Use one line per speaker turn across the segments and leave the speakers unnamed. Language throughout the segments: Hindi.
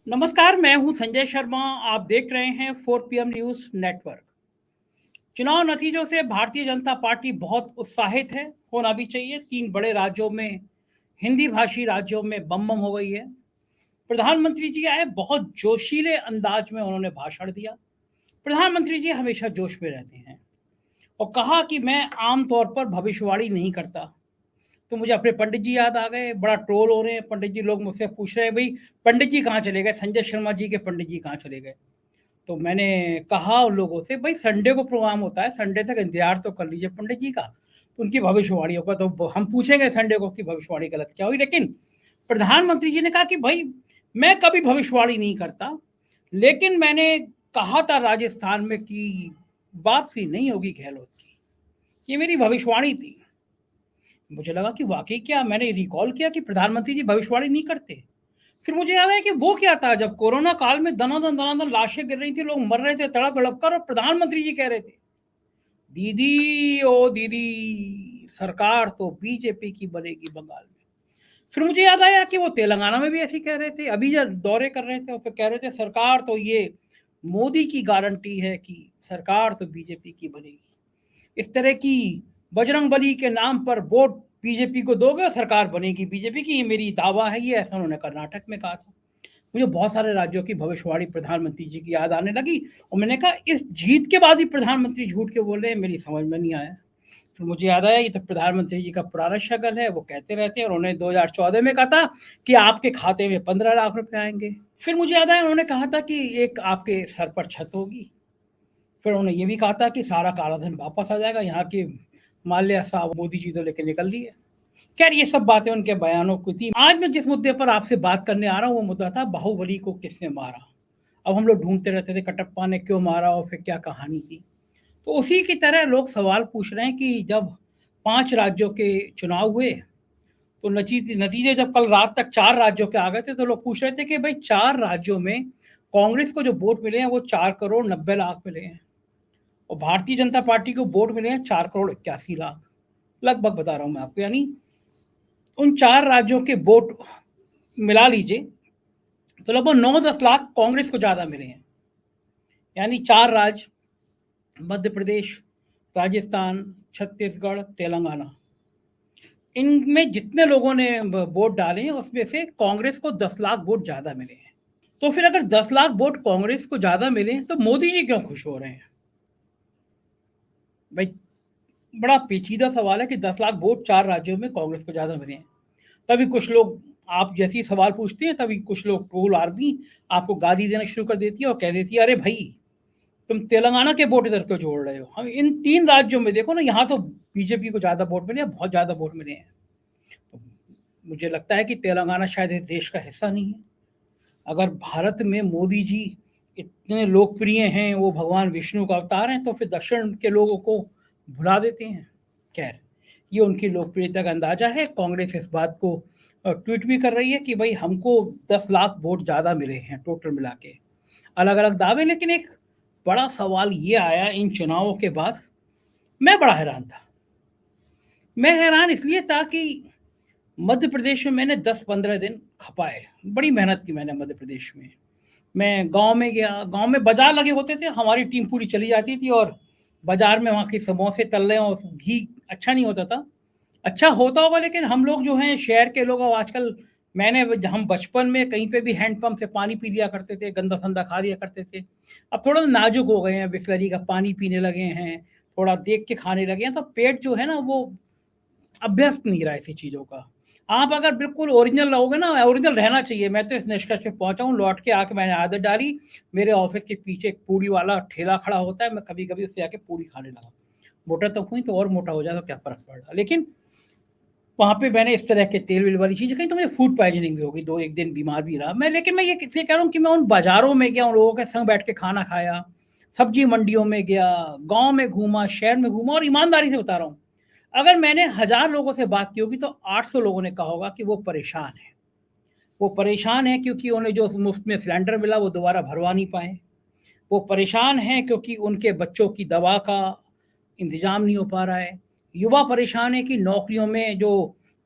नमस्कार, मैं हूं संजय शर्मा। आप देख रहे हैं 4 PM न्यूज नेटवर्क। चुनाव नतीजों से भारतीय जनता पार्टी बहुत उत्साहित है, होना भी चाहिए। 3 बड़े राज्यों में, हिंदी भाषी राज्यों में बम बम हो गई है। प्रधानमंत्री जी आए, बहुत जोशीले अंदाज में उन्होंने भाषण दिया। प्रधानमंत्री जी हमेशा जोश में रहते हैं और कहा कि मैं आमतौर पर भविष्यवाणी नहीं करता। तो मुझे अपने पंडित जी याद आ गए। बड़ा ट्रोल हो रहे हैं पंडित जी, लोग मुझसे पूछ रहे हैं भाई पंडित जी कहाँ चले गए, संजय शर्मा जी के पंडित जी कहाँ चले गए। तो मैंने कहा उन लोगों से, भाई संडे को प्रोग्राम होता है, संडे तक इंतजार तो कर लीजिए पंडित जी का, तो उनकी भविष्यवाणी होगा तो हम पूछेंगे संडे को कि भविष्यवाणी गलत क्या हुई। लेकिन प्रधानमंत्री जी ने कहा कि भाई मैं कभी भविष्यवाणी नहीं करता, लेकिन मैंने कहा था राजस्थान में कि वापसी नहीं होगी गहलोत की। ये मेरी भविष्यवाणी थी। मुझे लगा कि वाकई क्या, मैंने रिकॉल किया कि प्रधानमंत्री जी भविष्यवाणी नहीं करते। फिर मुझे याद आया कि वो क्या था, जब कोरोना काल में दनादन दनादन लाशें गिर रही थी, लोग मर रहे थे तड़प तड़प कर, और प्रधानमंत्री जी कह रहे थे दीदी ओ दीदी सरकार तो बीजेपी की बनेगी बंगाल में। फिर मुझे याद आया कि वो तेलंगाना में भी ऐसे कह रहे थे, अभी जब दौरे कर रहे थे और फिर कह रहे थे सरकार तो ये मोदी की गारंटी है कि सरकार तो बीजेपी की बनेगी। इस तरह की बजरंगबली के नाम पर वोट बीजेपी को दोगे और सरकार बनेगी बीजेपी की, ये मेरी दावा है, ये ऐसा उन्होंने कर्नाटक में कहा था। मुझे बहुत सारे राज्यों की भविष्यवाणी प्रधानमंत्री जी की याद आने लगी और मैंने कहा इस जीत के बाद ही प्रधानमंत्री झूठ क्यों बोल रहे हैं, मेरी समझ में नहीं आया। फिर मुझे याद आया ये तो प्रधानमंत्री जी का पुराना शक्ल है, वो कहते रहते हैं, और उन्होंने 2014 में कहा था कि आपके खाते में 15 लाख रुपए आएंगे। फिर मुझे याद आया उन्होंने कहा था कि एक आपके सर पर छत होगी। फिर उन्होंने ये भी कहा था कि सारा कालाधन वापस आ जाएगा, यहाँ के माल्या साहब मोदी जी तो लेके निकल दिए। खैर ये सब बातें उनके बयानों की थी। आज मैं जिस मुद्दे पर आपसे बात करने आ रहा हूँ वो मुद्दा था बाहुबली को किसने मारा। अब हम लोग ढूंढते रहते थे कटप्पा ने क्यों मारा और फिर क्या कहानी थी। तो उसी की तरह लोग सवाल पूछ रहे हैं कि जब 5 राज्यों के चुनाव हुए तो नतीजे जब कल रात तक 4 राज्यों के आ गए थे, तो लोग पूछ रहे थे कि भाई 4 राज्यों में कांग्रेस को जो वोट मिले हैं वो 4 करोड़ 90 लाख मिले हैं और भारतीय जनता पार्टी को वोट मिले हैं 4 करोड़ 81 लाख, लगभग बता रहा हूं मैं आपको। यानी उन 4 राज्यों के वोट मिला लीजिए तो लगभग 9-10 लाख कांग्रेस को ज्यादा मिले हैं। यानी 4 राज्य, मध्य प्रदेश, राजस्थान, छत्तीसगढ़, तेलंगाना, इनमें जितने लोगों ने वोट डाले हैं उसमें से कांग्रेस को 10 लाख वोट ज्यादा मिले हैं। तो फिर अगर 10 लाख वोट कांग्रेस को ज्यादा मिले हैं तो मोदी जी क्यों खुश हो रहे हैं भाई? बड़ा पेचीदा सवाल है कि 10 लाख वोट 4 राज्यों में कांग्रेस को ज्यादा मिले हैं। तभी कुछ लोग, आप जैसी सवाल पूछते हैं तभी कुछ लोग, ट्रोल आर्मी आपको गाली देना शुरू कर देती है और कह देती है अरे भाई तुम तेलंगाना के वोट इधर क्यों जोड़ रहे हो। हम इन 3 राज्यों में देखो ना, यहाँ तो बीजेपी को ज्यादा वोट मिले हैं, बहुत ज्यादा वोट मिले हैं। तो मुझे लगता है कि तेलंगाना शायद इस देश का हिस्सा नहीं है। अगर भारत में मोदी जी इतने लोकप्रिय हैं, वो भगवान विष्णु का अवतार हैं, तो फिर दक्षिण के लोगों को भुला देते हैं। खैर ये उनकी लोकप्रियता का अंदाजा है। कांग्रेस इस बात को ट्वीट भी कर रही है कि भाई हमको 10 लाख वोट ज़्यादा मिले हैं टोटल मिला के, अलग अलग दावे। लेकिन एक बड़ा सवाल ये आया इन चुनावों के बाद, मैं बड़ा हैरान था। मैं हैरान इसलिए था कि मध्य प्रदेश में मैंने 10-15 दिन खपाए, बड़ी मेहनत की मैंने मध्य प्रदेश में। मैं गांव में गया, गांव में बाजार लगे होते थे, हमारी टीम पूरी चली जाती थी और बाजार में वहाँ के समोसे तल रहे और घी अच्छा नहीं होता था। अच्छा होता होगा लेकिन हम लोग जो हैं शहर के लोग, अब आजकल मैंने, हम बचपन में कहीं पे भी हैंडपंप से पानी पी लिया करते थे, गंदा संदा खा लिया करते थे। अब थोड़ा नाजुक हो गए हैं, बिस्लरी का पानी पीने लगे हैं, थोड़ा देख के खाने लगे हैं, तो पेट जो है ना वो अभ्यस्त नहीं रहा ऐसी चीज़ों का। आप अगर बिल्कुल ओरिजिनल रहोगे ना, ओरिजिनल रहना चाहिए। मैं तो इस निष्कर्ष पे पहुंचा हूँ, लौट के आके मैंने आदत डाली। मेरे ऑफिस के पीछे एक पूड़ी वाला ठेला खड़ा होता है, मैं कभी कभी उससे आके पूड़ी खाने लगा। मोटा तो हुई तो और मोटा हो जाए तो क्या फर्क पड़ रहा। लेकिन वहां पे मैंने इस तरह के तेल वेल वाली चीजें, कहीं तो मुझे फूड पॉइजनिंग भी होगी, 2-1 दिन बीमार भी रहा मैं। लेकिन मैं ये इसलिए कह रहा हूँ कि मैं उन बाजारों में गया, उन लोगों के संग बैठ के खाना खाया, सब्जी मंडियों में गया, गांव में घूमा, शहर में घूमा, और ईमानदारी से बता रहा हूँ, अगर मैंने 1000 लोगों से बात की होगी तो 800 लोगों ने कहा होगा कि वो परेशान है। वो परेशान है क्योंकि उन्हें जो मुफ्त में सिलेंडर मिला वो दोबारा भरवा नहीं पाए। वो परेशान है क्योंकि उनके बच्चों की दवा का इंतजाम नहीं हो पा रहा है। युवा परेशान है कि नौकरियों में जो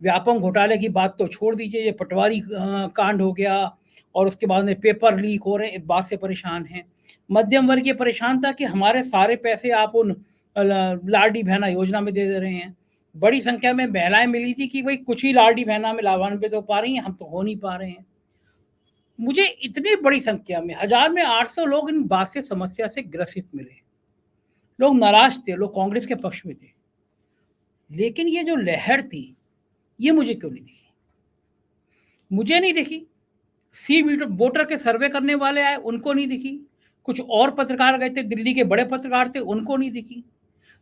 व्यापक घोटाले की बात तो छोड़ दीजिए, ये पटवारी कांड हो गया, और उसके बाद में पेपर लीक हो रहे हैं, इस बात से परेशान हैं। मध्यम वर्ग ये परेशान था कि हमारे सारे पैसे आप उन लाडली बहना योजना में दे रहे हैं। बड़ी संख्या में महिलाएं मिली थी कि भाई कुछ ही लाडली बहना में लाभान्वित हो पा रही हैं, हम तो हो नहीं पा रहे हैं। मुझे इतनी बड़ी संख्या में 1000 में 800 लोग इन बात से समस्या से ग्रसित मिले। लोग नाराज थे, लोग कांग्रेस के पक्ष में थे, लेकिन ये जो लहर थी ये मुझे क्यों नहीं दिखी? मुझे नहीं दिखी। सी वोटर के सर्वे करने वाले आए, उनको नहीं दिखी। कुछ और पत्रकार गए थे, दिल्ली के बड़े पत्रकार थे, उनको नहीं दिखी।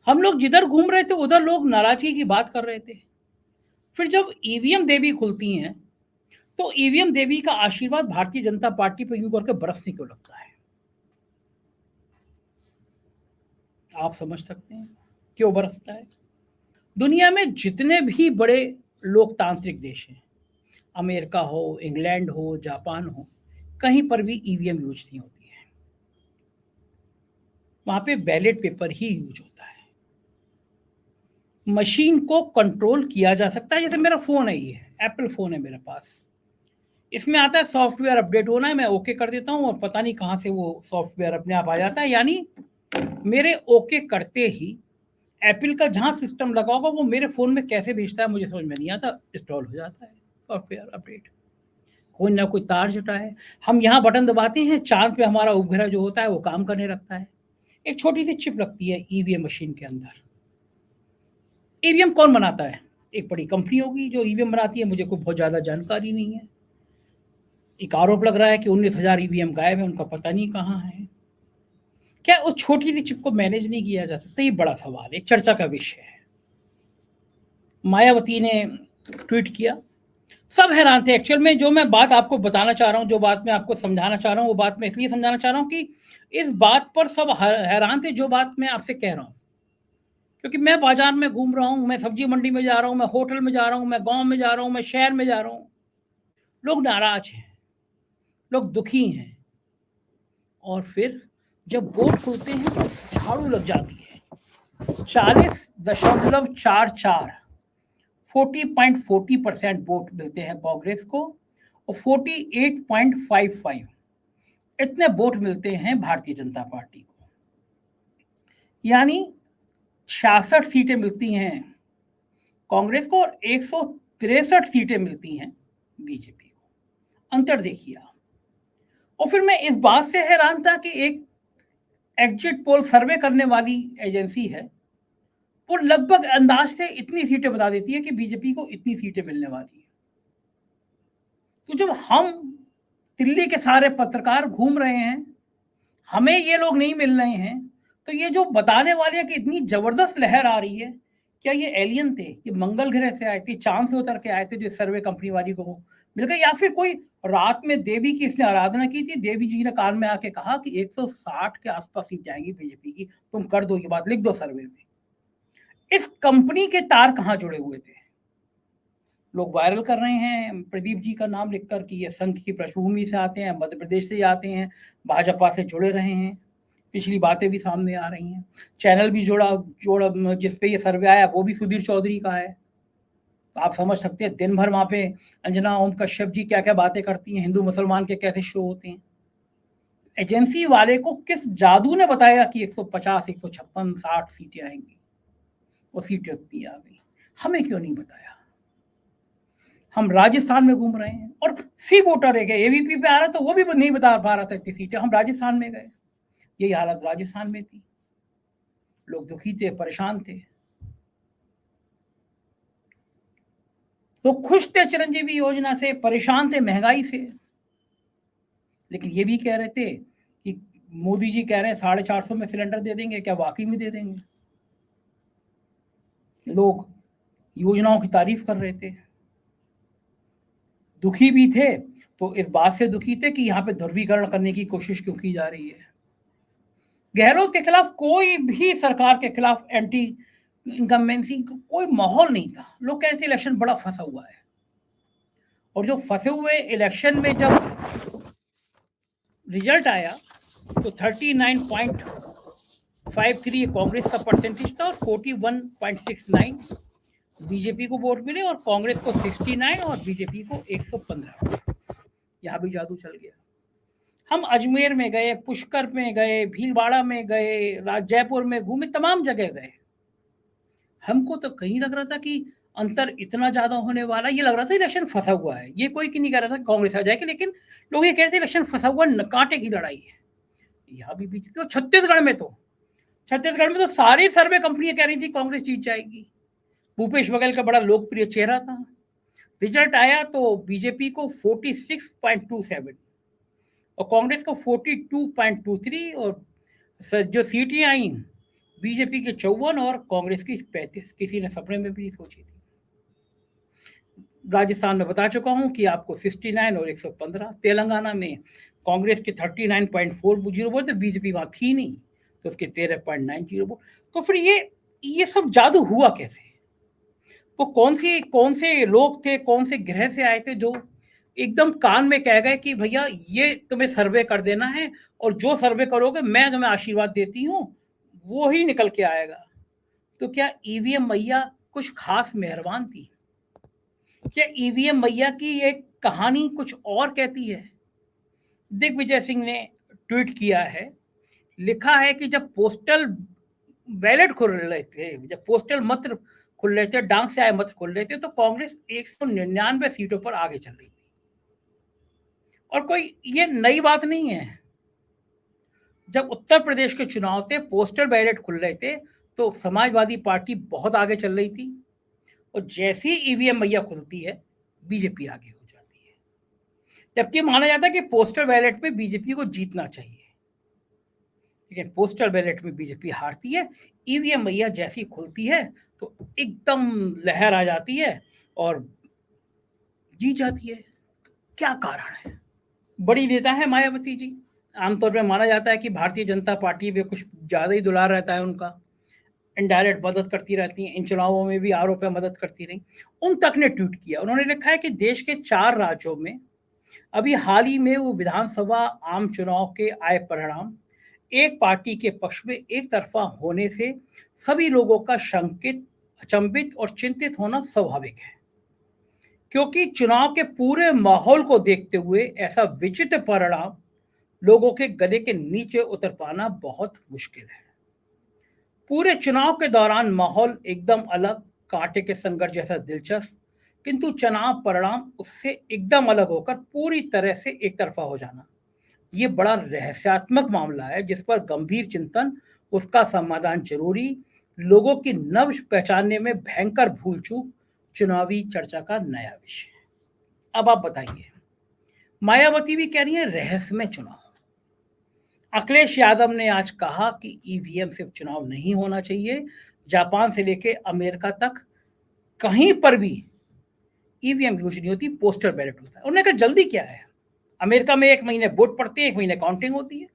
हम लोग जिधर घूम रहे थे उधर लोग नाराजगी की बात कर रहे थे। फिर जब ईवीएम देवी खुलती हैं तो ईवीएम देवी का आशीर्वाद भारतीय जनता पार्टी पर यूं करके बरसने क्यों लगता है? आप समझ सकते हैं क्यों बरसता है? दुनिया में जितने भी बड़े लोकतांत्रिक देश हैं, अमेरिका हो, इंग्लैंड हो, जापान हो, कहीं पर भी ईवीएम यूज नहीं होती है। वहां पे बैलेट पेपर ही यूज होता है। मशीन को कंट्रोल किया जा सकता है। जैसे मेरा फोन है, ये एप्पल फोन है मेरे पास, इसमें आता है सॉफ्टवेयर अपडेट होना है, मैं ओके कर देता हूं और पता नहीं कहां से वो सॉफ्टवेयर अपने आप आ जाता है। यानी मेरे ओके करते ही एप्पल का जहां सिस्टम लगा होगा वो मेरे फोन में कैसे भेजता है मुझे समझ में नहीं आता, इंस्टॉल हो जाता है सॉफ्टवेयर अपडेट। कोई ना कोई तार जुटा है, हम यहाँ बटन दबाते हैं, चांद पे हमारा उपग्रह जो होता है वो काम करने लगता है। एक छोटी सी चिप लगती है ईवीएम मशीन के अंदर। ईवीएम कौन बनाता है? एक बड़ी कंपनी होगी जो ईवीएम बनाती है, मुझे कोई बहुत ज्यादा जानकारी नहीं है। एक आरोप लग रहा है कि 19,000 ईवीएम गायब है, उनका पता नहीं कहाँ है। क्या उस छोटी सी चिप को मैनेज नहीं किया जा सकता? ये बड़ा सवाल है, चर्चा का विषय है। मायावती ने ट्वीट किया, सब हैरान थे। एक्चुअल में जो मैं बात आपको बताना चाह रहा हूँ, जो बात मैं आपको समझाना चाह रहा हूँ, वो बात मैं इसलिए समझाना चाह रहा हूँ कि इस बात पर सब हैरान थे जो बात मैं आपसे कह रहा हूँ। क्योंकि मैं बाजार में घूम रहा हूँ, मैं सब्जी मंडी में जा रहा हूँ, मैं होटल में जा रहा हूँ, मैं गांव में जा रहा हूँ, मैं शहर में जा रहा हूँ। लोग नाराज हैं, लोग दुखी हैं, और फिर जब वोट खुलते हैं तो झाड़ू लग जाती है। 40.44 40.40% वोट मिलते हैं कांग्रेस को और 48.55 इतने वोट मिलते हैं भारतीय जनता पार्टी को। यानी 66 सीटें मिलती हैं कांग्रेस को और 163 सीटें मिलती हैं बीजेपी को। अंतर देखिए आप। और फिर मैं इस बात से हैरान था कि एक एग्जिट पोल सर्वे करने वाली एजेंसी है, वो लगभग अंदाज से इतनी सीटें बता देती है कि बीजेपी को इतनी सीटें मिलने वाली है। तो जब हम दिल्ली के सारे पत्रकार घूम रहे हैं, हमें ये लोग नहीं मिल रहे हैं, तो ये जो बताने वाले कि इतनी जबरदस्त लहर आ रही है, क्या ये एलियन थे? ये मंगल ग्रह से आए थे, चांद से उतर के आए थे जो सर्वे कंपनी वाली को मिल गए? या फिर कोई रात में देवी की इसने आराधना की थी, देवी जी ने कान में आके कहा कि 160 के आसपास सीट जाएंगी बीजेपी की, तुम कर दो ये बात, लिख दो सर्वे में। इस कंपनी के तार कहाँ जुड़े हुए थे? लोग वायरल कर रहे हैं प्रदीप जी का नाम लिखकर कि ये संघ की पृष्ठभूमि से आते हैं, मध्य प्रदेश से आते हैं, भाजपा से जुड़े रहे हैं। पिछली बातें भी सामने आ रही हैं। चैनल भी जोड़ा जिसपे ये सर्वे आया वो भी सुधीर चौधरी का है। तो आप समझ सकते हैं दिन भर वहां पे अंजना ओम कश्यप जी क्या क्या बातें करती हैं, हिंदू मुसलमान के कैसे शो होते हैं। एजेंसी वाले को किस जादू ने बताया कि 150, 156, 60 सीटें आएंगी? वो सीटें उतनी आ गई, हमें क्यों नहीं बताया? हम राजस्थान में घूम रहे हैं और सी वोटर है, एबीपी पे आ रहा तो वो भी नहीं बता पा रहा था इतनी सीटें। हम राजस्थान में गए, यही हालत राजस्थान में थी। लोग दुखी थे, परेशान थे। तो खुश थे चिरंजीवी योजना से, परेशान थे महंगाई से। लेकिन ये भी कह रहे थे कि मोदी जी कह रहे हैं 450 में सिलेंडर दे देंगे, क्या वाकई में दे देंगे? लोग योजनाओं की तारीफ कर रहे थे, दुखी भी थे। तो इस बात से दुखी थे कि यहाँ पे ध्रुवीकरण करने की कोशिश क्यों की जा रही है। गहलोत के खिलाफ कोई भी सरकार के खिलाफ एंटी इनकम्बेंसी कोई माहौल नहीं था। लोग कहते थे इलेक्शन बड़ा फंसा हुआ है, और जो फंसे हुए इलेक्शन में जब रिजल्ट आया तो 39.53 कांग्रेस का परसेंटेज था और 41.69 बीजेपी को वोट मिले, और कांग्रेस को 69 और बीजेपी को 115। यहाँ भी जादू चल गया। हम अजमेर में गए, पुष्कर में गए, भीलवाड़ा में गए, जयपुर में घूमे, तमाम जगह गए। हमको तो कहीं लग रहा था कि अंतर इतना ज्यादा होने वाला, ये लग रहा था इलेक्शन फंसा हुआ है। ये कोई नहीं कह रहा था कांग्रेस आ जाएगी, लेकिन लोग ये कह रहे थे इलेक्शन फंसा हुआ, कांटे की लड़ाई है। यहाँ भी बीजेपी, छत्तीसगढ़ में तो सारी सर्वे कंपनियां कह रही थी कांग्रेस जीत जाएगी। भूपेश बघेल का बड़ा लोकप्रिय चेहरा था। रिजल्ट आया तो बीजेपी को 46.27 और कांग्रेस को 42.23, और जो सीटें आई बीजेपी के 54 और कांग्रेस की 35। किसी ने सपने में भी नहीं सोची थी। राजस्थान में बता चुका हूं कि आपको 69 और 115। तेलंगाना में कांग्रेस के 39.40 वोट, बीजेपी वहां थी नहीं, तो उसके 13.90 वोट। तो फिर ये सब जादू हुआ कैसे? वो कौन से लोग थे, कौन से ग्रह से आए थे जो एकदम कान में कह गए कि भैया ये तुम्हें सर्वे कर देना है, और जो सर्वे करोगे मैं तुम्हें आशीर्वाद देती हूं, वो ही निकल के आएगा। तो क्या ईवीएम मैया कुछ खास मेहरबान थी? क्या ईवीएम मैया की एक कहानी कुछ और कहती है? दिग्विजय सिंह ने ट्वीट किया है, लिखा है कि जब पोस्टल बैलेट खुल रहे थे, जब पोस्टल मत खुल रहे थे, डाक से आए मत खुल रहे थे, तो कांग्रेस 199 सीटों पर आगे चल रही थी। और कोई ये नई बात नहीं है। जब उत्तर प्रदेश के चुनाव थे, पोस्टल बैलेट खुल रहे थे, तो समाजवादी पार्टी बहुत आगे चल रही थी, और जैसी ईवीएम मैया खुलती है बीजेपी आगे हो जाती है। जबकि माना जाता है कि पोस्टल बैलेट में बीजेपी को जीतना चाहिए, लेकिन पोस्टल बैलेट में बीजेपी हारती है। ईवीएम मैया जैसी खुलती है तो एकदम लहर आ जाती है और जीत जाती है। क्या कारण है? बड़ी नेता है मायावती जी। आमतौर पर माना जाता है कि भारतीय जनता पार्टी में कुछ ज्यादा ही दुलार रहता है उनका, इनडायरेक्ट मदद करती रहती हैं, इन चुनावों में भी आरोप पे मदद करती रही। उन तक ने ट्वीट किया, उन्होंने लिखा है कि देश के 4 राज्यों में अभी हाल ही में वो विधानसभा आम चुनाव के आए परिणाम एक पार्टी के पक्ष में एक तरफा होने से सभी लोगों का शंकित, अचंभित और चिंतित होना स्वाभाविक है, क्योंकि चुनाव के पूरे माहौल को देखते हुए ऐसा विचित्र परिणाम लोगों के गले के नीचे उतर पाना बहुत मुश्किल है। पूरे चुनाव के दौरान माहौल एकदम अलग, कांटे के संघर्ष जैसा दिलचस्प, किंतु चुनाव परिणाम उससे एकदम अलग होकर पूरी तरह से एक तरफा हो जाना, ये बड़ा रहस्यात्मक मामला है, जिस पर गंभीर चिंतन, उसका समाधान जरूरी, लोगों की नब्ज पहचानने में भयंकर भूल चूक चुनावी चर्चा का नया विषय। अब आप बताइए, मायावती भी कह रही है रहस्यमय चुनाव। अखिलेश यादव ने आज कहा कि ईवीएम से चुनाव नहीं होना चाहिए। जापान से लेकर अमेरिका तक कहीं पर भी ईवीएम यूज नहीं होती, पोस्टल बैलेट होता है। उन्होंने कहा जल्दी क्या है, अमेरिका में 1 महीने वोट पड़ती है, 1 महीने काउंटिंग होती है,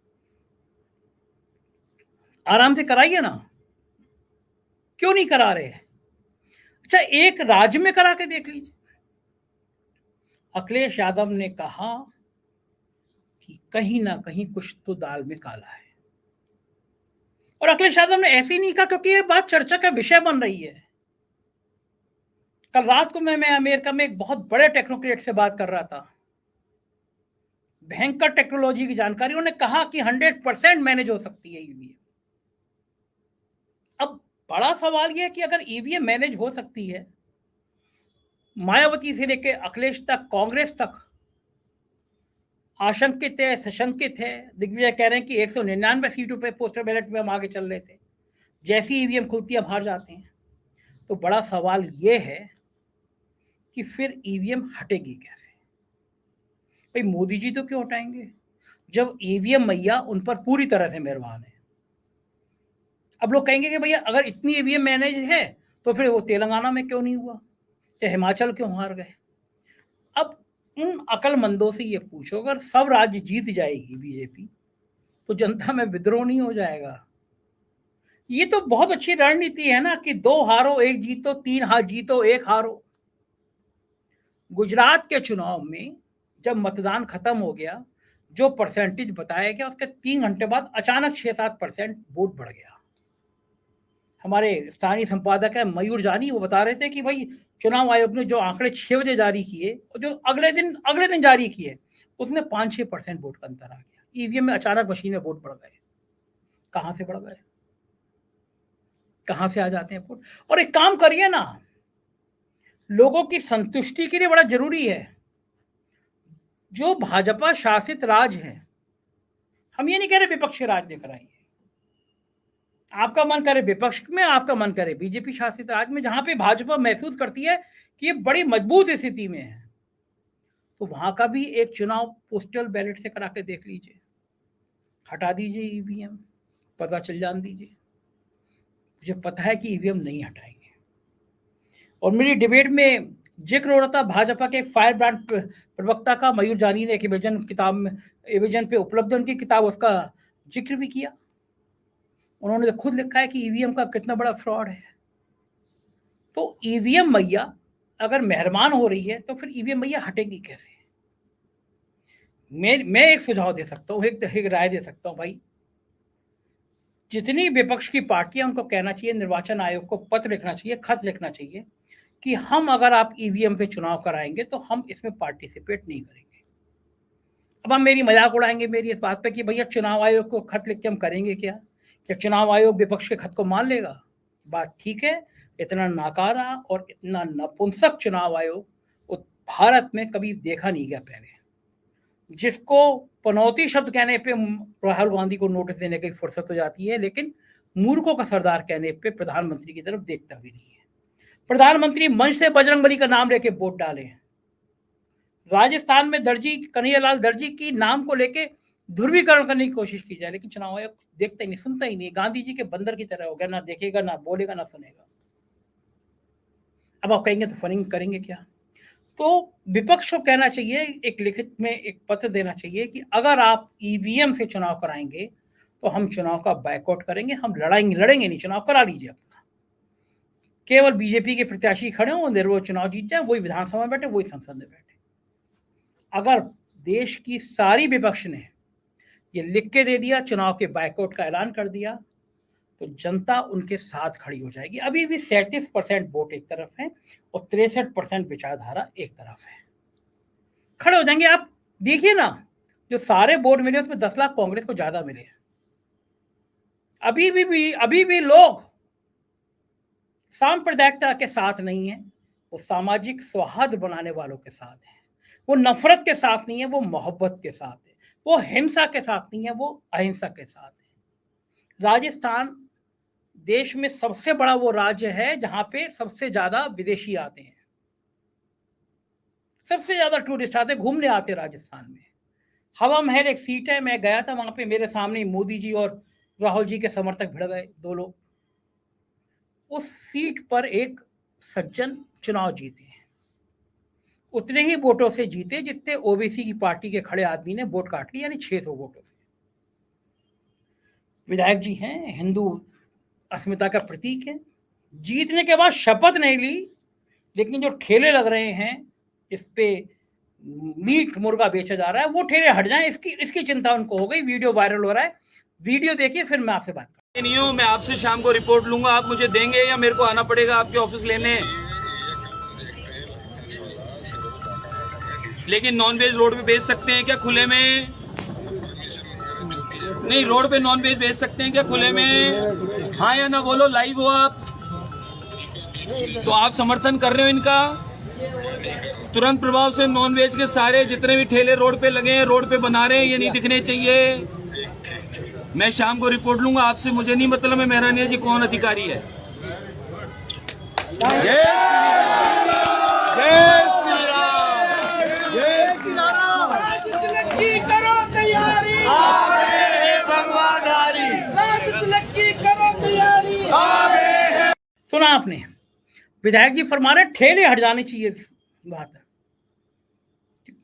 आराम से कराइए ना, क्यों नहीं करा रहे? अच्छा, एक राज्य में करा के देख लीजिए। अखिलेश यादव ने कहा कि कहीं ना कहीं कुछ तो दाल में काला है, और अखिलेश यादव ने ऐसे ही नहीं कहा क्योंकि ये बात चर्चा का विषय बन रही है। कल रात को मैं अमेरिका में एक बहुत बड़े टेक्नोक्रेट से बात कर रहा था, भयंकर टेक्नोलॉजी की जानकारी। उन्होंने कहा कि 100% मैनेज हो सकती है ईवीएम। अब बड़ा सवाल यह है कि अगर ईवीएम मैनेज हो सकती है, मायावती से लेकर अखिलेश तक, कांग्रेस तक आशंकित है, सशंकित है। दिग्विजय कह रहे हैं कि 199 सीटों पे पोस्टल बैलेट में हम आगे चल रहे थे, जैसी ईवीएम खुलती है हम हार जाते हैं। तो बड़ा सवाल यह है कि फिर ईवीएम हटेगी कैसे? भाई मोदी जी तो क्यों हटाएंगे जब ईवीएम मैया उन पर पूरी तरह से मेहरबान है। अब लोग कहेंगे कि भैया अगर इतनी ईवीएम मैनेज है तो फिर वो तेलंगाना में क्यों नहीं हुआ, या हिमाचल क्यों हार गए? अब उन अकलमंदों से ये पूछो, अगर सब राज्य जीत जाएगी बीजेपी तो जनता में विद्रोह नहीं हो जाएगा? ये तो बहुत अच्छी रणनीति है ना कि 2 हारो 1 जीतो, 3 हार जीतो 1 हारो। गुजरात के चुनाव में जब मतदान खत्म हो गया, जो परसेंटेज बताया गया उसके 3 घंटे बाद अचानक 6-7% वोट बढ़ गया। हमारे स्थानीय संपादक है मयूर जानी, वो बता रहे थे कि भाई चुनाव आयोग ने जो आंकड़े 6 बजे जारी किए और जो अगले दिन जारी किए, उसमें 5-6% वोट का अंतर आ गया। ईवीएम में अचानक मशीन में वोट बढ़ गए। कहां से बढ़ गए, कहां से आ जाते हैं वोट? और एक काम करिए ना, लोगों की संतुष्टि के लिए बड़ा जरूरी है, जो भाजपा शासित राज्य है, हम ये नहीं कह रहे विपक्षी राज लेकर आइए, आपका मन करे विपक्ष में, आपका मन करे बीजेपी शासित राज्य में, जहां पे भाजपा महसूस करती है कि ये बड़ी मजबूत स्थिति में है, तो वहां का भी एक चुनाव पोस्टल बैलेट से करा के देख लीजिए, हटा दीजिए ईवीएम, पता चल जान दीजिए। मुझे पता है कि ईवीएम नहीं हटाएंगे। और मेरी डिबेट में जिक्र हो रहा था भाजपा के फायर ब्रांड प्रवक्ता का, मयूर जानी ने एक एविजन किताब में, एविजन पे उपलब्ध उनकी किताब, उसका जिक्र भी किया। उन्होंने खुद लिखा है कि ईवीएम का कितना बड़ा फ्रॉड है। तो ईवीएम मैया अगर मेहरबान हो रही है तो फिर ईवीएम मैया हटेगी कैसे? मैं एक सुझाव दे सकता हूँ, एक राय दे सकता हूँ भाई, जितनी विपक्ष की पार्टियां, उनको कहना चाहिए, निर्वाचन आयोग को पत्र लिखना चाहिए, खत लिखना चाहिए कि हम अगर आप ईवीएम से चुनाव कराएंगे तो हम इसमें पार्टिसिपेट नहीं करेंगे। अब हम मेरी मजाक उड़ाएंगे मेरी इस बात पे कि भैया चुनाव आयोग को खत लिख के हम करेंगे क्या चुनाव आयोग विपक्ष के खत को मान लेगा? बात ठीक है, इतना नाकारा और इतना नपुंसक चुनाव आयोग भारत में कभी देखा नहीं गया पहले, जिसको पनौती शब्द कहने पे राहुल गांधी को नोटिस देने की फुर्सत हो जाती है, लेकिन मूर्खों का सरदार कहने पे प्रधानमंत्री की तरफ देखता भी नहीं है। प्रधानमंत्री मंच से बजरंगबली का नाम लेके वोट डाले। राजस्थान में दर्जी, कन्हैयालाल दर्जी की नाम को लेके ध्रुवीकरण करने की कोशिश की जाए, लेकिन चुनाव आयोग देखता ही नहीं, सुनता ही नहीं, गांधी जी के बंदर की तरह हो गया, ना देखेगा, ना बोलेगा, ना सुनेगा। अब आप कहेंगे तो फनिंग करेंगे क्या? तो विपक्ष को कहना चाहिए, एक लिखित में एक पत्र देना चाहिए कि अगर आप ईवीएम से चुनाव कराएंगे तो हम चुनाव का बायकॉट करेंगे, हम लड़ेंगे नहीं, चुनाव करा लीजिए अपना। केवल बीजेपी के प्रत्याशी खड़े हों, निर्विरोध चुनाव जीत जाए, वही विधानसभा में बैठे, वही संसद में बैठे। अगर देश की सारी विपक्ष ने ये लिख के दे दिया, चुनाव के बायकॉट का ऐलान कर दिया, तो जनता उनके साथ खड़ी हो जाएगी। अभी भी 37% वोट एक तरफ है और 63% विचारधारा एक तरफ है, खड़े हो जाएंगे। आप देखिए ना, जो सारे वोट मिले उसमें 10 लाख कांग्रेस को ज्यादा मिले। अभी भी लोग सांप्रदायिकता के साथ नहीं है, वो सामाजिक सौहार्द बनाने वालों के साथ है, वो नफरत के साथ नहीं है, वो मोहब्बत के साथ है, वो हिंसा के साथ नहीं है, वो अहिंसा के साथ है। राजस्थान देश में सबसे बड़ा वो राज्य है जहां पे सबसे ज्यादा विदेशी आते हैं, सबसे ज्यादा टूरिस्ट आते, घूमने आते राजस्थान में। हवा महल एक सीट है, मैं गया था वहां पे, मेरे सामने मोदी जी और राहुल जी के समर्थक भिड़ गए, 2 लोग। उस सीट पर एक सज्जन चुनाव जीते हैं, उतने ही वोटों से जीते जितने ओबीसी की पार्टी के खड़े आदमी ने वोट काट ली, यानी 600 वोटों से। विधायक जी हैं, हिंदू अस्मिता का प्रतीक है, जीतने के बाद शपथ नहीं ली, लेकिन जो ठेले लग रहे हैं इस पे मीट मुर्गा बेचा जा रहा है, वो ठेले हट जाएं, इसकी चिंता उनको हो गई। वीडियो वायरल हो रहा है, वीडियो देखिए, फिर मैं आपसे बात करूंगा।
नहीं हूँ, मैं आपसे शाम को रिपोर्ट लूंगा, आप मुझे देंगे या मेरे को आना पड़ेगा आपके ऑफिस लेने? लेकिन नॉनवेज रोड पे बेच सकते हैं क्या खुले में? नहीं, रोड पे नॉनवेज बेच सकते हैं क्या खुले में? हाँ या ना बोलो, लाइव हो आप, तो आप समर्थन कर रहे हो इनका? तुरंत प्रभाव से नॉनवेज के सारे जितने भी ठेले रोड पे लगे हैं, रोड पे बना रहे हैं, ये नहीं दिखने चाहिए। मैं शाम को रिपोर्ट लूंगा आपसे, मुझे नहीं मतलब है मेहरानिया जी कौन अधिकारी है।
करो तैयारी, करो तैयारी।
सुना आपने, विधायक जी फरमा रहे ठेले हट जाने चाहिए। बात है,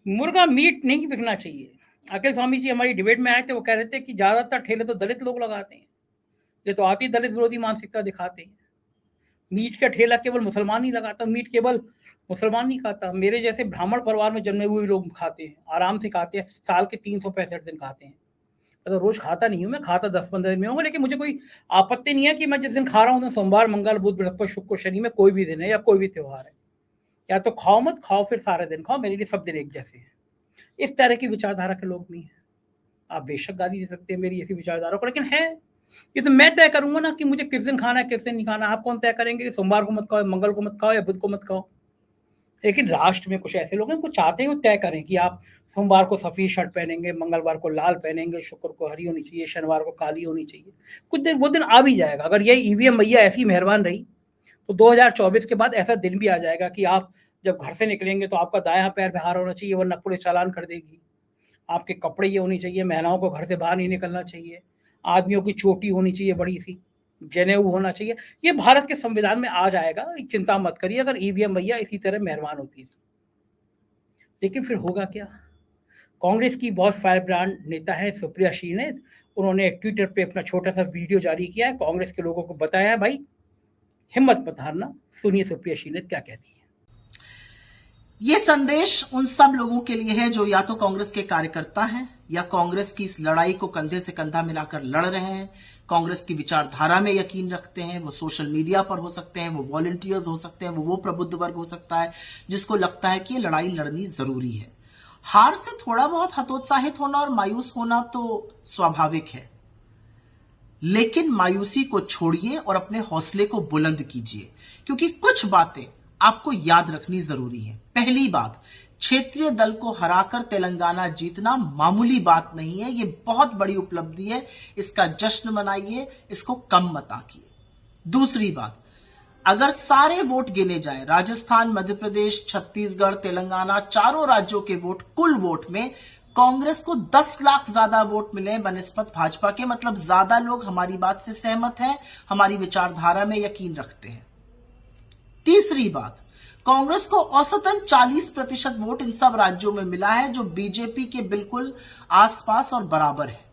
मुर्गा मीट नहीं बिकना चाहिए। अखिल स्वामी जी हमारी डिबेट में आए थे, वो कह रहे थे कि ज्यादातर ठेले तो दलित लोग लगाते हैं, ये तो आती दलित विरोधी मानसिकता दिखाते हैं। मीट का ठेला केवल मुसलमान नहीं लगाता, मीट केवल मुसलमान नहीं खाता, मेरे जैसे ब्राह्मण परिवार में जन्मे हुए लोग खाते हैं, आराम से खाते हैं, साल के 365 दिन खाते हैं। तो रोज खाता नहीं हूँ मैं, खाता 10-15 दिन में हूँ, लेकिन मुझे कोई आपत्ति नहीं है कि मैं जिस दिन खा रहा हूँ, सोमवार, मंगल, बुध, बृहस्पति, शुक्र, शनि में कोई भी दिन है या कोई भी त्योहार है, या तो खाओ मत खाओ, फिर सारे दिन खाओ, मेरे लिए सब दिन एक जैसे हैं। इस तरह की विचारधारा के लोग नहीं हैं। आप बेशक गाली दे सकते हैं मेरी ऐसी विचारधारा को, लेकिन है ये तो मैं तय करूंगा ना कि मुझे किस दिन खाना है किस दिन नहीं खाना। आप कौन तय करेंगे कि सोमवार को मत खाओ, मंगल को मत खाओ या बुध को मत खाओ? लेकिन राष्ट्र में कुछ ऐसे लोग हैं वो चाहते हैं वो तय करें कि आप सोमवार को सफेद शर्ट पहनेंगे, मंगलवार को लाल पहनेंगे, शुक्र को हरी होनी चाहिए, शनिवार को काली होनी चाहिए। कुछ दिन वो दिन आ भी जाएगा। अगर ये ईवीएम मैया ऐसी मेहरबान रही तो 2024 के बाद ऐसा दिन भी आ जाएगा कि आप जब घर से निकलेंगे तो आपका दायां पैर बाहर होना चाहिए, वरना पुलिस चालान कर देगी। आपके कपड़े ये होनी चाहिए, महिलाओं को घर से बाहर नहीं निकलना चाहिए, आदमियों की चोटी होनी चाहिए बड़ी सी, जनेऊ होना चाहिए। ये भारत के संविधान में आ जाएगा, चिंता मत करिए अगर ईवीएम भैया इसी तरह मेहरबान होती है। लेकिन फिर होगा क्या? कांग्रेस की बहुत फायर ब्रांड नेता है सुप्रिया श्रीनेत, उन्होंने ट्विटर पे अपना छोटा सा वीडियो जारी किया है, कांग्रेस के लोगों को बताया है भाई हिम्मत मत हारना। सुनिए सुप्रिया श्रीनेत क्या कहती है।
ये संदेश उन सब लोगों के लिए है जो या तो कांग्रेस के कार्यकर्ता हैं या कांग्रेस की इस लड़ाई को कंधे से कंधा मिलाकर लड़ रहे हैं, कांग्रेस की विचारधारा में यकीन रखते हैं। वो सोशल मीडिया पर हो सकते हैं, वो वॉलंटियर्स हो सकते हैं, वो प्रबुद्ध वर्ग हो सकता है जिसको लगता है कि ये लड़ाई लड़नी जरूरी है। हार से थोड़ा बहुत हतोत्साहित होना और मायूस होना तो स्वाभाविक है, लेकिन मायूसी को छोड़िए और अपने हौसले को बुलंद कीजिए, क्योंकि कुछ बातें आपको याद रखनी जरूरी है। पहली बात, क्षेत्रीय दल को हराकर तेलंगाना जीतना मामूली बात नहीं है, ये बहुत बड़ी उपलब्धि है, इसका जश्न मनाइए, इसको कम मत आंकिए। दूसरी बात, अगर सारे वोट गिने जाए, राजस्थान, मध्य प्रदेश, छत्तीसगढ़, तेलंगाना, चारों राज्यों के वोट, कुल वोट में कांग्रेस को 10 लाख ज्यादा वोट मिले बनिस्बत भाजपा के, मतलब ज्यादा लोग हमारी बात से सहमत हैं, हमारी विचारधारा में यकीन रखते हैं। तीसरी बात, कांग्रेस को औसतन 40% वोट इन सब राज्यों में मिला है, जो बीजेपी के बिल्कुल आसपास और बराबर है।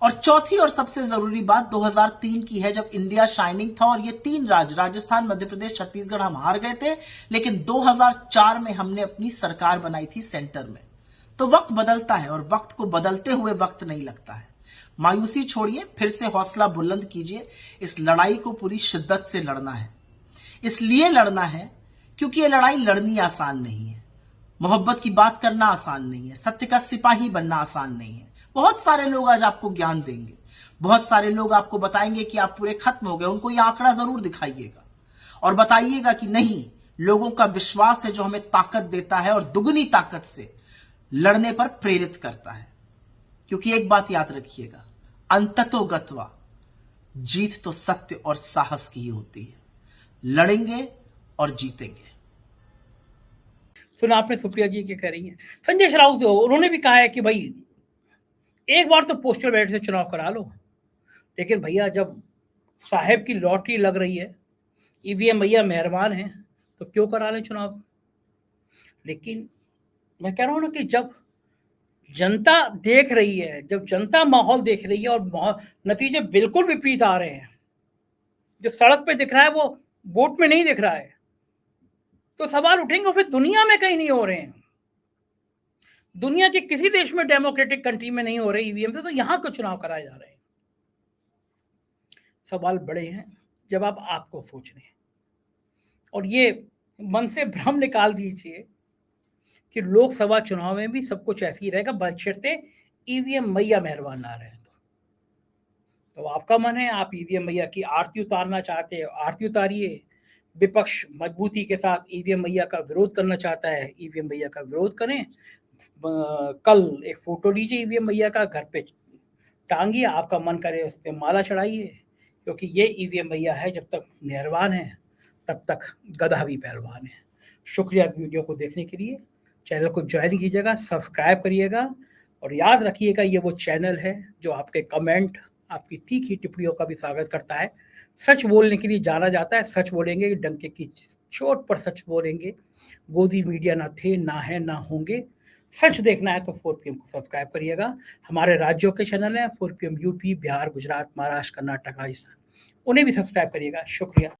और चौथी और सबसे जरूरी बात 2003 की है, जब इंडिया शाइनिंग था और ये 3 राज्य राजस्थान, मध्य प्रदेश, छत्तीसगढ़ हम हार गए थे, लेकिन 2004 में हमने अपनी सरकार बनाई थी सेंटर में। तो वक्त बदलता है और वक्त को बदलते हुए वक्त नहीं लगता है। मायूसी छोड़िए, फिर से हौसला बुलंद कीजिए। इस लड़ाई को पूरी शिद्दत से लड़ना है। इसलिए लड़ना है क्योंकि ये लड़ाई लड़नी आसान नहीं है, मोहब्बत की बात करना आसान नहीं है, सत्य का सिपाही बनना आसान नहीं है। बहुत सारे लोग आज आपको ज्ञान देंगे, बहुत सारे लोग आपको बताएंगे कि आप पूरे खत्म हो गए, उनको यह आंकड़ा जरूर दिखाइएगा और बताइएगा कि नहीं, लोगों का विश्वास है जो हमें ताकत देता है और दुगनी ताकत से लड़ने पर प्रेरित करता है। क्योंकि एक बात याद रखिएगा, अंततोगत्वा जीत तो सत्य और साहस की ही होती है। लड़ेंगे और जीतेंगे।
सुना आपने सुप्रिया जी क्या कह रही हैं। संजय राउत उन्होंने भी कहा है कि भाई एक बार तो पोस्टल बैलेट से चुनाव करा लो, लेकिन भैया जब साहेब की लॉटरी लग रही है, ईवीएम भैया मेहरबान है, तो क्यों करा लें चुनाव। लेकिन मैं कह रहा हूं ना कि जब जनता देख रही है, जब जनता माहौल देख रही है और नतीजे बिल्कुल विपरीत आ रहे हैं, जो सड़क पे दिख रहा है वो वोट में नहीं दिख रहा है, तो सवाल उठेंगे फिर दुनिया में कहीं नहीं हो रहे हैं, दुनिया के किसी देश में डेमोक्रेटिक कंट्री में नहीं हो रहे ईवीएम से, तो यहां क्यों चुनाव कराए जा रहे हैं। सवाल बड़े हैं, जवाब आपको सोचने हैं। और ये मन से भ्रम निकाल दीजिए कि लोकसभा चुनाव में भी सब कुछ ऐसे ही रहेगा, बशर्ते ईवीएम मैया मेहरबान ना रहे। तो आपका मन है, आप ईवीएम मैया की आरती उतारना चाहते हैं, आरती उतारिए। विपक्ष मजबूती के साथ ईवीएम मैया का विरोध करना चाहता है, ईवीएम मैया का विरोध करें। कल एक फोटो लीजिए ईवीएम मैया का, घर पे टांगिए, आपका मन करे उस पर माला चढ़ाइए, क्योंकि ये ईवीएम मैया है, जब तक मेहरबान है तब तक गधा भी पहलवान है। शुक्रिया वीडियो को देखने के लिए। चैनल को ज्वाइन कीजिएगा, सब्सक्राइब करिएगा और याद रखिएगा ये वो चैनल है जो आपके कमेंट, आपकी तीखी टिप्पणियों का भी स्वागत करता है। सच बोलने के लिए जाना जाता है, सच बोलेंगे, डंके की चोट पर सच बोलेंगे। गोदी मीडिया ना थे, ना है, ना होंगे। सच देखना है तो 4PM को सब्सक्राइब करिएगा। हमारे राज्यों के चैनल है 4PM यूपी, बिहार, गुजरात, महाराष्ट्र, कर्नाटक, राजस्थान, उन्हें भी सब्सक्राइब करिएगा। शुक्रिया।